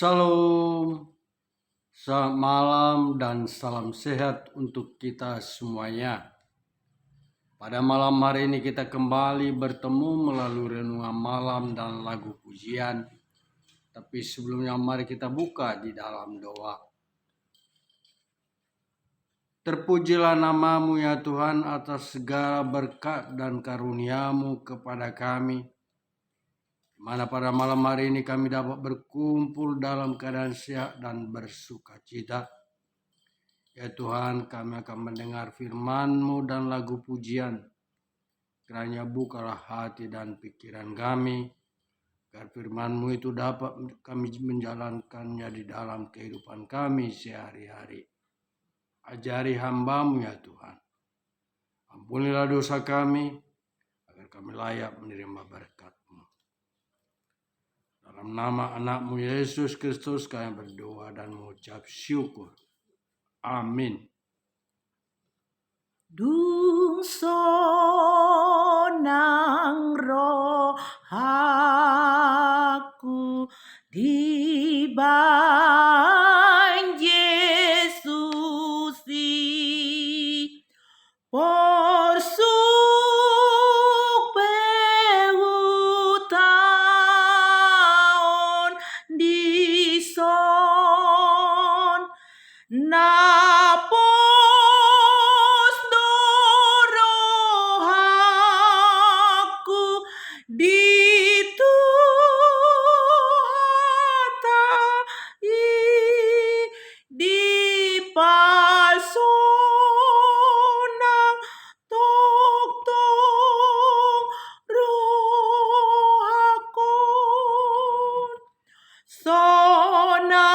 Shalom, selamat malam dan salam sehat untuk kita semuanya. Pada malam hari ini kita kembali bertemu melalui renungan malam dan lagu pujian. Tapi sebelumnya mari kita buka di dalam doa. Terpujilah namamu ya Tuhan atas segala berkat dan karuniamu kepada kami. Mana pada malam hari ini kami dapat berkumpul dalam keadaan sehat dan bersuka cita. Ya Tuhan, kami akan mendengar firman-Mu dan lagu pujian. Kiranya bukalah hati dan pikiran kami, agar firman-Mu itu dapat kami menjalankannya di dalam kehidupan kami sehari-hari. Ajari hamba-Mu ya Tuhan. Ampunilah dosa kami, agar kami layak menerima berkat-Mu. Dalam nama anak-Mu Yesus Kristus kami berdoa dan mengucap syukur. Amin. Dungsonang roh aku di bawah Yesus porsuk peutaon di son napos dorohaku dituhatai di palsonang tok-tok rohakon sonang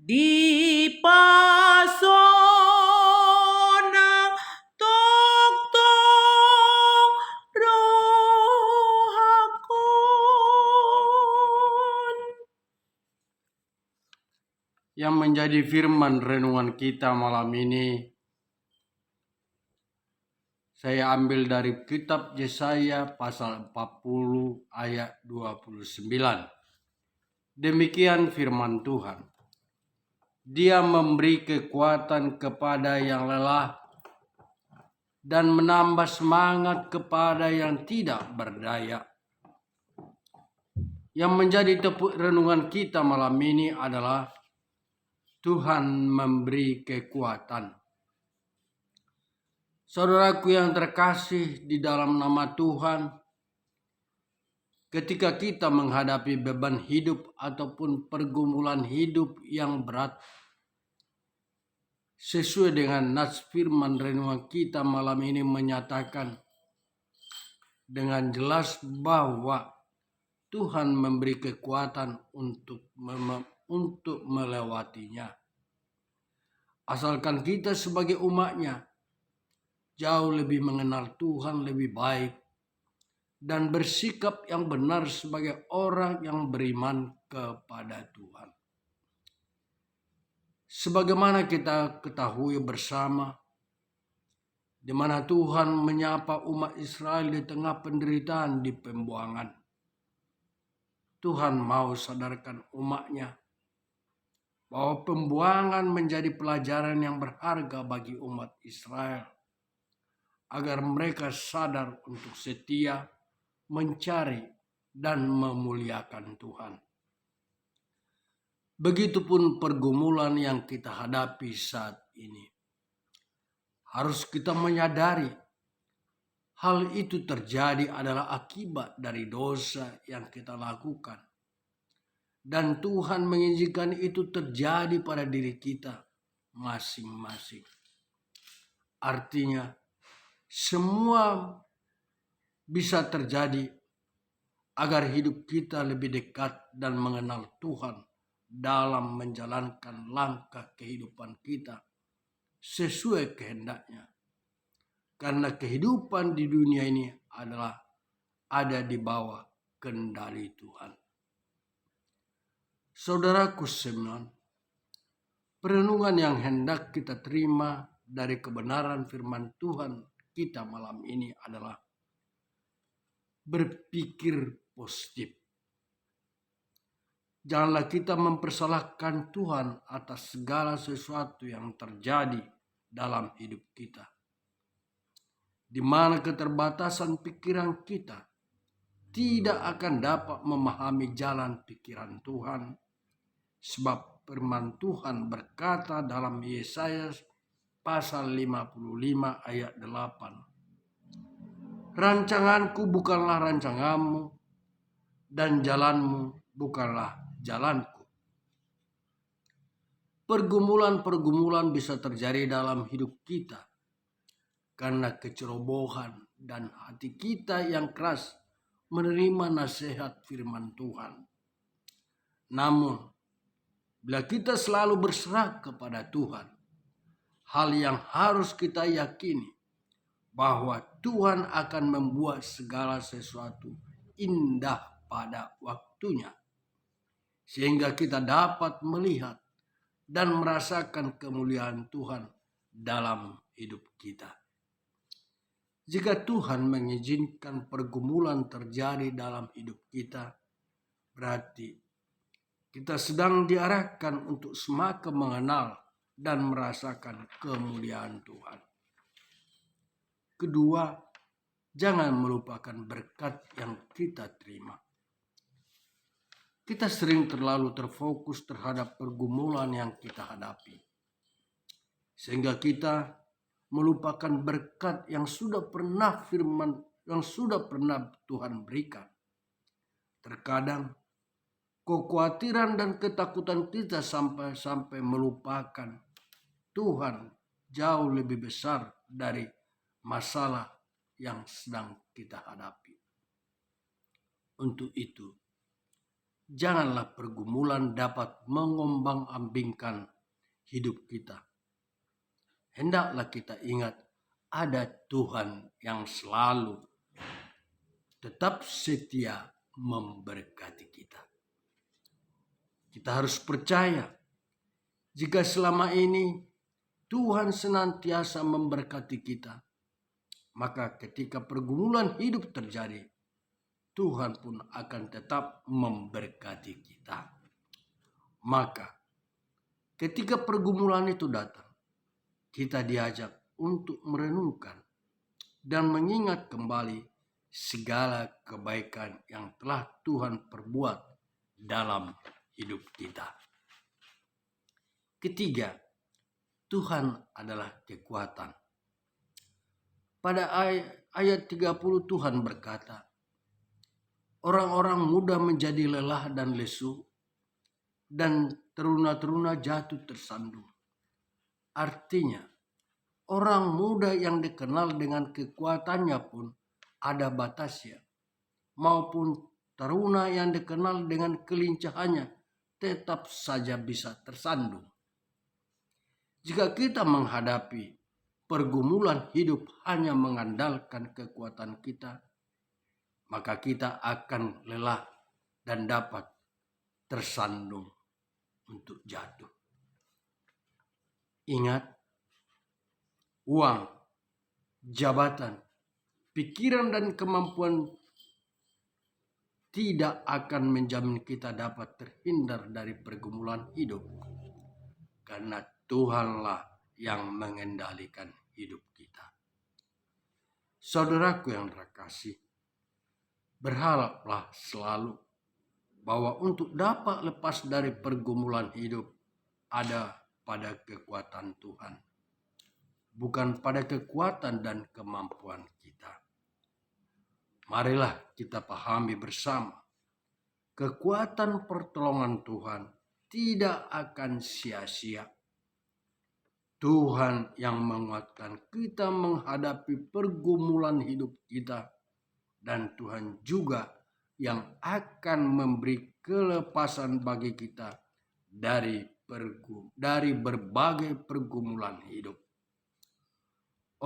di pasonang tok-tok rohakon. Yang menjadi firman renungan kita malam ini saya ambil dari kitab Yesaya pasal 40 ayat 29. Demikian firman Tuhan. Dia memberi kekuatan kepada yang lelah dan menambah semangat kepada yang tidak berdaya. Yang menjadi topik renungan kita malam ini adalah Tuhan memberi kekuatan. Saudaraku yang terkasih di dalam nama Tuhan, ketika kita menghadapi beban hidup ataupun pergumulan hidup yang berat, sesuai dengan nas firman renungan kita malam ini menyatakan dengan jelas bahwa Tuhan memberi kekuatan untuk melewatinya. Asalkan kita sebagai umatnya jauh lebih mengenal Tuhan lebih baik dan bersikap yang benar sebagai orang yang beriman kepada Tuhan. Sebagaimana kita ketahui bersama, di mana Tuhan menyapa umat Israel di tengah penderitaan di pembuangan. Tuhan mau sadarkan umatnya bahwa pembuangan menjadi pelajaran yang berharga bagi umat Israel, agar mereka sadar untuk setia mencari dan memuliakan Tuhan. Begitupun pergumulan yang kita hadapi saat ini. Harus kita menyadari hal itu terjadi adalah akibat dari dosa yang kita lakukan. Dan Tuhan mengizinkan itu terjadi pada diri kita masing-masing. Artinya semua bisa terjadi agar hidup kita lebih dekat dan mengenal Tuhan dalam menjalankan langkah kehidupan kita sesuai kehendaknya. Karena kehidupan di dunia ini adalah ada di bawah kendali Tuhan. Saudaraku semua, Perenungan yang hendak kita terima dari kebenaran firman Tuhan kita malam ini adalah berpikir positif. Janganlah kita mempersalahkan Tuhan atas segala sesuatu yang terjadi dalam hidup kita, di mana keterbatasan pikiran kita tidak akan dapat memahami jalan pikiran Tuhan. Sebab firman Tuhan berkata dalam Yesaya pasal 55 ayat 8. Rancanganku bukanlah rancanganmu, dan jalanmu bukanlah jalanku. Pergumulan-pergumulan bisa terjadi dalam hidup kita karena kecerobohan dan hati kita yang keras menerima nasihat firman Tuhan. Namun, bila kita selalu berserah kepada Tuhan, hal yang harus kita yakini bahwa Tuhan akan membuat segala sesuatu indah pada waktunya, sehingga kita dapat melihat dan merasakan kemuliaan Tuhan dalam hidup kita. Jika Tuhan mengizinkan pergumulan terjadi dalam hidup kita, berarti kita sedang diarahkan untuk semakin mengenal dan merasakan kemuliaan Tuhan. Kedua, jangan melupakan berkat yang kita terima. Kita sering terlalu terfokus terhadap pergumulan yang kita hadapi, sehingga kita melupakan berkat yang sudah pernah Tuhan berikan. Terkadang kekhawatiran dan ketakutan kita sampai melupakan Tuhan jauh lebih besar dari masalah yang sedang kita hadapi. Untuk itu, janganlah pergumulan dapat mengombang-ambingkan hidup kita. Hendaklah kita ingat ada Tuhan yang selalu tetap setia memberkati kita. Kita harus percaya jika selama ini Tuhan senantiasa memberkati kita, maka ketika pergumulan hidup terjadi, Tuhan pun akan tetap memberkati kita. Maka ketika pergumulan itu datang, kita diajak untuk merenungkan dan mengingat kembali segala kebaikan yang telah Tuhan perbuat dalam hidup kita. Ketiga, Tuhan adalah kekuatan. Pada ayat 30 Tuhan berkata, orang-orang muda menjadi lelah dan lesu, dan teruna-teruna jatuh tersandung. Artinya, orang muda yang dikenal dengan kekuatannya pun ada batasnya, maupun taruna yang dikenal dengan kelincahannya tetap saja bisa tersandung. Jika kita menghadapi pergumulan hidup hanya mengandalkan kekuatan kita, maka kita akan lelah dan dapat tersandung untuk jatuh. Ingat, uang, jabatan, pikiran dan kemampuan tidak akan menjamin kita dapat terhindar dari pergumulan hidup, karena Tuhanlah yang mengendalikan hidup kita. Saudaraku yang terkasih, berharaplah selalu bahwa untuk dapat lepas dari pergumulan hidup ada pada kekuatan Tuhan, bukan pada kekuatan dan kemampuan kita. Marilah kita pahami bersama, kekuatan pertolongan Tuhan tidak akan sia-sia. Tuhan yang menguatkan kita menghadapi pergumulan hidup kita, dan Tuhan juga yang akan memberi kelepasan bagi kita dari berbagai pergumulan hidup.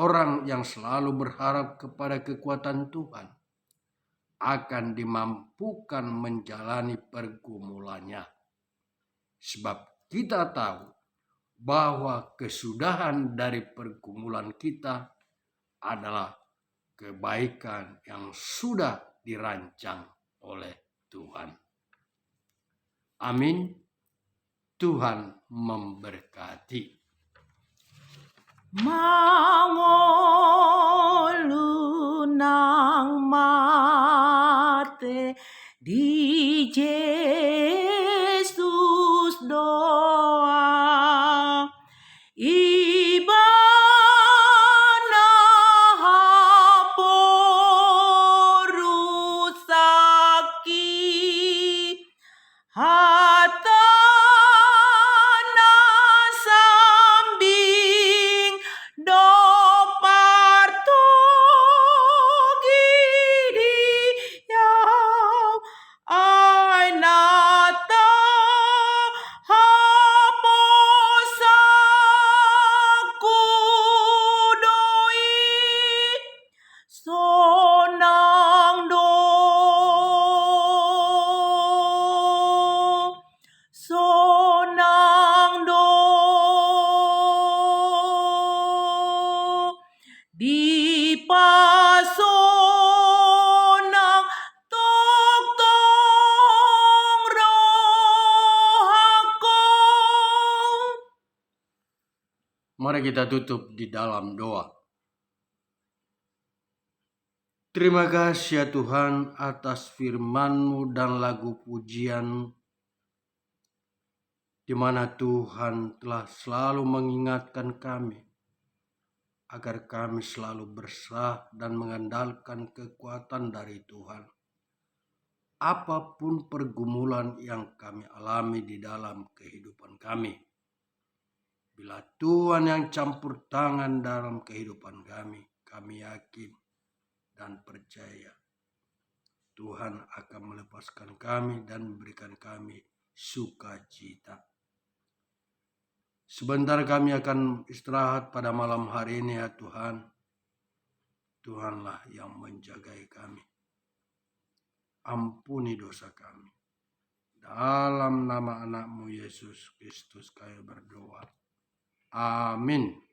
Orang yang selalu berharap kepada kekuatan Tuhan akan dimampukan menjalani pergumulannya. Sebab kita tahu bahwa kesudahan dari pergumulan kita adalah kebaikan yang sudah dirancang oleh Tuhan. Amin. Tuhan memberkati. Mangolunang mate di Yesus doa ibana porusaki hatana sambing doparto gidiau ay nata haposaku doi sonang do sonang do di pasonang toktong rohaku. Mari kita tutup di dalam doa. Terima kasih ya Tuhan atas firman-Mu dan lagu pujian di mana Tuhan telah selalu mengingatkan kami agar kami selalu berserah dan mengandalkan kekuatan dari Tuhan. Apapun pergumulan yang kami alami di dalam kehidupan kami, bila Tuhan yang campur tangan dalam kehidupan kami yakin dan percaya Tuhan akan melepaskan kami dan memberikan kami sukacita. Sebentar kami akan istirahat pada malam hari ini ya Tuhan. Tuhanlah yang menjagai kami. Ampuni dosa kami. Dalam nama anak-Mu Yesus Kristus kami berdoa. Amin.